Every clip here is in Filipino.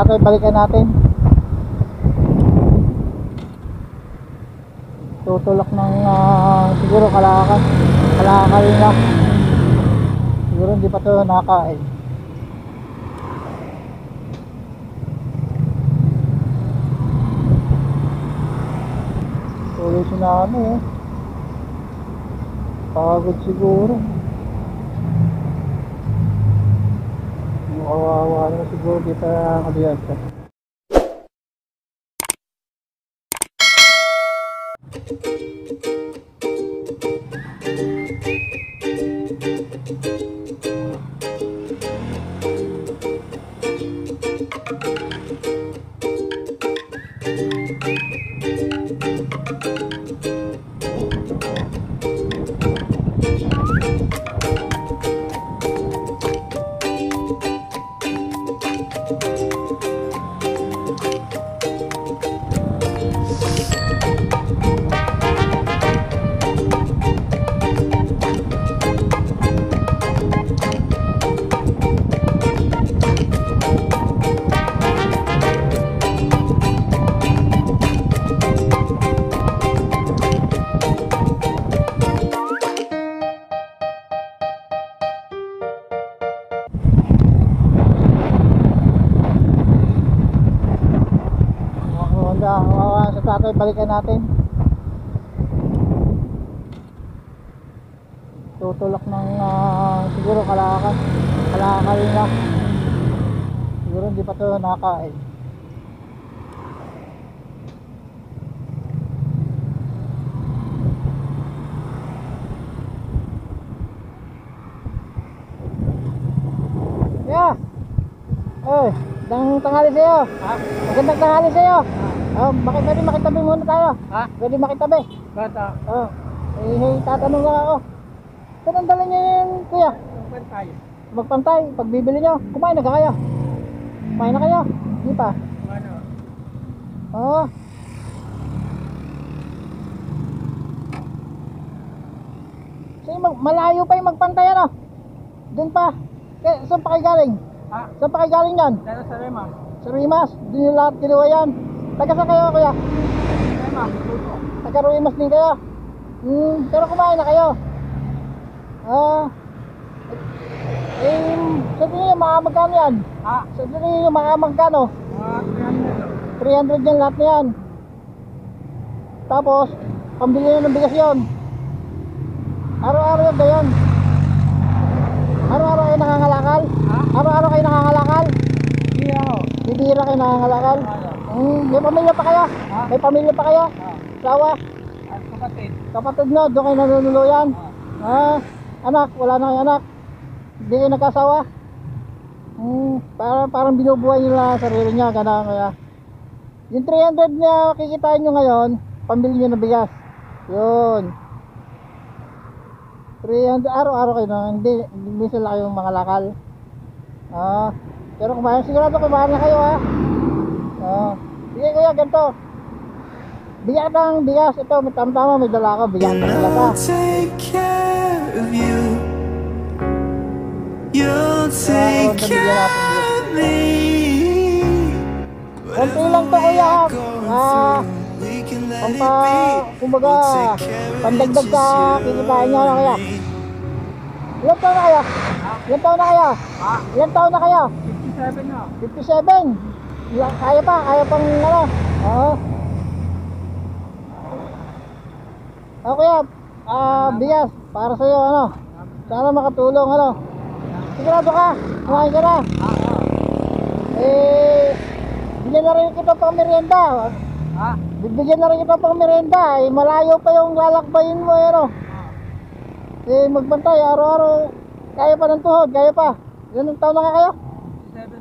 tatay, balikan natin. Tutulak ng siguro kalakal na. Siguro hindi pa ito nakakain. Tuloy siya na ano eh. Pagod siguro. Kawawa na siguro dito nakabiyasa. Sa tatay, balikan natin. Tutulak ng siguro kalakal na. Siguro hindi pa ito nakakain. Yeah. Magandang tanghali sa'yo. Magandang tanghali sa'yo. Bakit pwede makitabi muna tayo? Ha? Pwede makitabi? Bata? Tatanong lang ako. Saan dala niyo yun, kuya? Magpantay. Magpantay? Pagbibili niyo, kumain na kayo? Kumain na kayo? Hindi pa? Ano? Oo. So, malayo pa yung magpantay, ano? Doon pa? Saan pa kayo galing? Ha? Saan pa kayo galing yan? Dala sa Rimas. Sa Rimas? Doon yung lahat kinuha yan? Taga saan kayo, kuya? Rimas. Taga Rimas din kayo? Pero kumain na kayo? Sa tingin nyo, makamagkano yan? Ha? Sa tingin nyo, makamagkano? 300 yan lahat na yan. Tapos, pambili na ng bigas yun. Araw-araw yan ba yan? Araw-araw kayo nangangalakal? Ha? Araw-araw kayo nangangalakal? Hindi ako. Bibira kayo nangangalakal? May pamilya pa kayo? Ha? May pamilya pa kayo? Ha? Sawa? Kapatid. Kapatid nyo, doon kayo nanunuluyan? Anak, wala na kayo anak? Hindi kayo nagkasawa? Parang binubuhay nyo lang sarili nyo, gano'n kaya. Yung 300 na kikitain nyo ngayon, pambili nyo ng bigas. Yun. 300, araw-araw kayo na, hindi sila kayong mga lakal. Pero kumain, sigurado kumain na kayo ha. Sige kuya, ganito. Bigyan ng bigas, ito, tama-tama, may dala ako, bigyan ng bigas ha. You'll take care of me. Konti lang to kuya ha. Kumbaga, pandagdag ka, kikitain nyo na kaya. Ilan taon na kaya? Ilan taon na kaya? Ilan taon na kaya? 57 na. 57? Kaya pang ano? Kuya, bigas, para sa'yo ano? Sana makatulong ano? Sigurado ka, kumain ka na. Bigyan na rin kita pang merienda. Bibigyan na rin kita pang merienda. Malayo pa yung lalakbayin mo ano. Magbantay araw-araw. Kaya pa ng tuhod, kaya pa. Ilan taon na kayo?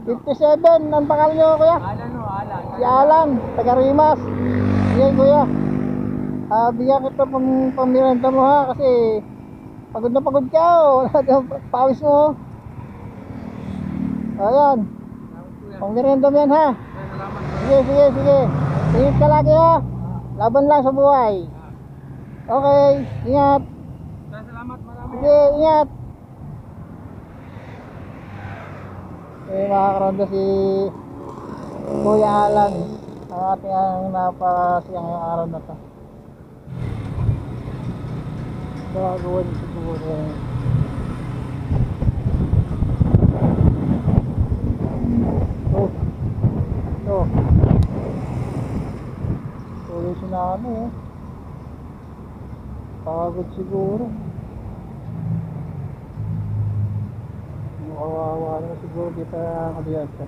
57. Ang pangalan nyo kuya? Alan. Si Alan, taga Rimas. Yan kuya. Bigyan kita pang merienda mo ha. Kasi pagod na pagod ka. Pawis mo. Ayan. Pang merienda mo yan ha. Sige. Ingat ka lagi ha. Laban lang sa buhay. Okay, ingat. Salamat marami. Sige, ingat. Mga karonda si Kuya Alan ang ating napasiyang yung araw na to. Gagawin siguro tuloy siya na ano eh, pagod siguro. Kawawa na siguro dito nakabiyasa.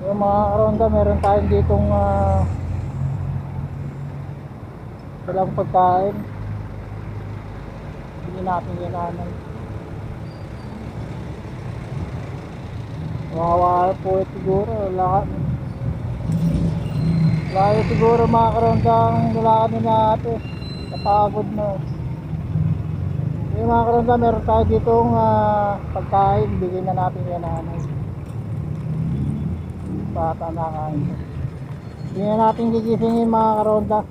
Yung mga karonda, meron tayong ditong dalang pagkain. Hindi natin yananan. Kawawa po siguro lahat. Layo siguro mga karonda ang nilakad natin. Napagod na. Yung mga karonda, meron tayo ditong pagkain. Bigyan na natin yananan. Bata na kain. Hindi na natin gigisingin mga karonda.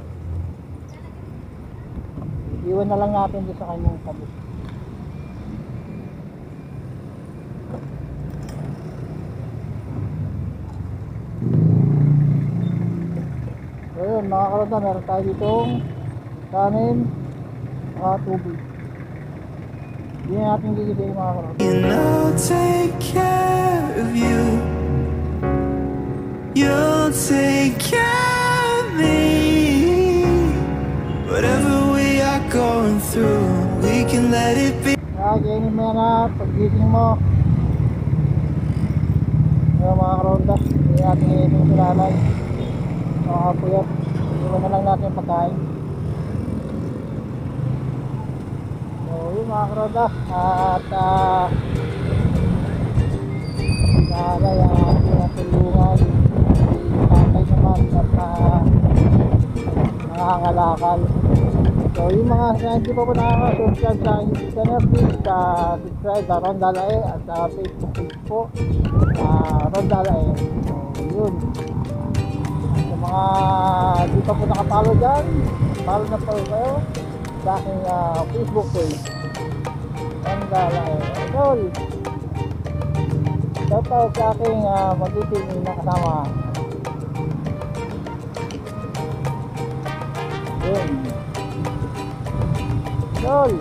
Iwan na lang natin doon sa kanyang tabi. So yun mga karonda, meron tayo ditong kanin at tubig. Hindi na natin gigisingin mga karonda. And I'll take care of you. You'll take care of me. Whatever we are going through, we can let it be. Kainin mo yan na paggising mo. Yung mga karonda, hindi natin iitin si nanay. Makakapuyat. Iwan na lang natin yung pagkain. So yun mga karonda. At nanay ang ating natulungan. Tatay naman at nangangalakal. So yung mga hindi pa po nakaka-subscribe sa YouTube channel, please subscribe sa Ronda Lae at sa Facebook page po Ronda Lae. So yun, sa mga hindi pa po nakapalo dyan, follow na po kayo sa aking Facebook page Ronda Lae. Idol, shout out sa aking mag-iting na kasama. Yun. Idol,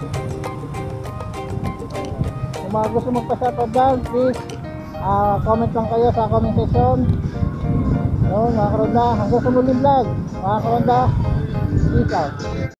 kung mga gusto magpa-shoutout dyan, please comment lang kayo sa comment section. Yun mga karonda, hanggang sa muling vlog mga karonda, peace out.